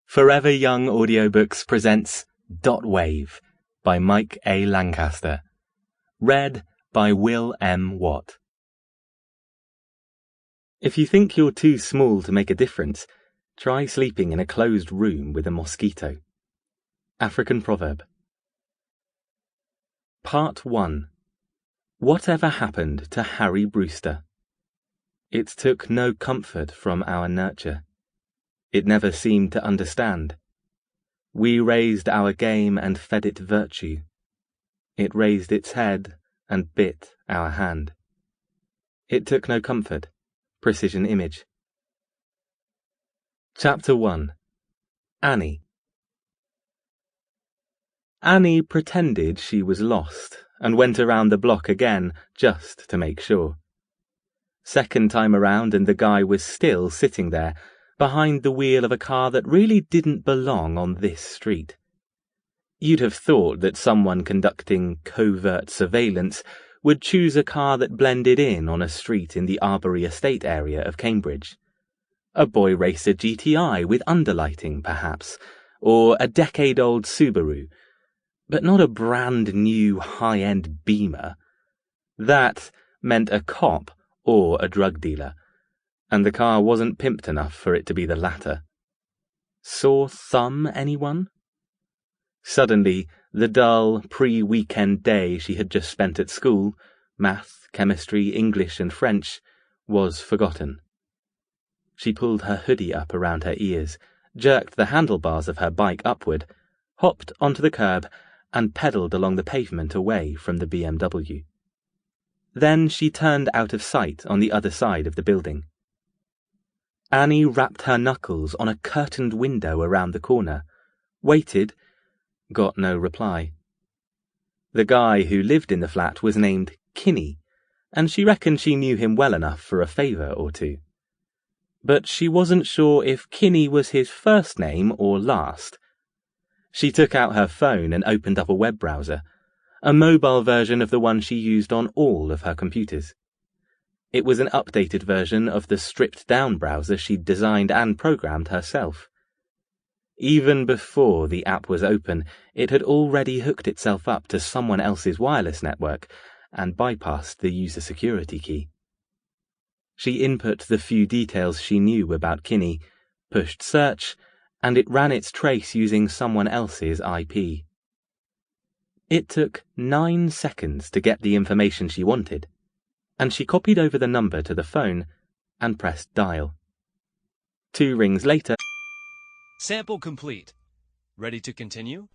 Forever Young Audiobooks presents Dotwav by Mike A. Lancaster. Read by Will M. Watt. If you think you're too small to make a difference, try sleeping in a closed room with a mosquito. African proverb. Part 1. Whatever happened to Harry Brewster? It took no comfort from our nurture. It never seemed to understand. We raised our game and fed it virtue. It raised its head and bit our hand. It took no comfort. Precision image. Chapter 1. Annie. Annie pretended she was lost and went around the block again just to make sure. Second time around and the guy was still sitting there, behind the wheel of a car that really didn't belong on this street. You'd have thought that someone conducting covert surveillance would choose a car that blended in on a street in the Arbory Estate area of Cambridge. A boy racer GTI with underlighting, perhaps, or a decade-old Subaru, but not a brand-new high-end Beamer. That meant a cop or a drug dealer, and the car wasn't pimped enough for it to be the latter. Sore thumb, anyone? Suddenly, the dull, pre-weekend day she had just spent at school, math, chemistry, English and French, was forgotten. She pulled her hoodie up around her ears, jerked the handlebars of her bike upward, hopped onto the curb, and pedalled along the pavement away from the BMW. Then she turned out of sight on the other side of the building. Annie rapped her knuckles on a curtained window around the corner, waited, got no reply. The guy who lived in the flat was named Kinney, and she reckoned she knew him well enough for a favour or two. But she wasn't sure if Kinney was his first name or last. She took out her phone and opened up a web browser, a mobile version of the one she used on all of her computers. It was an updated version of the stripped-down browser she'd designed and programmed herself. Even before the app was open, it had already hooked itself up to someone else's wireless network and bypassed the user security key. She input the few details she knew about Kinney, pushed search, and it ran its trace using someone else's IP. It took 9 seconds to get the information she wanted, and she copied over the number to the phone and pressed dial. 2 rings later. Sample complete. Ready to continue?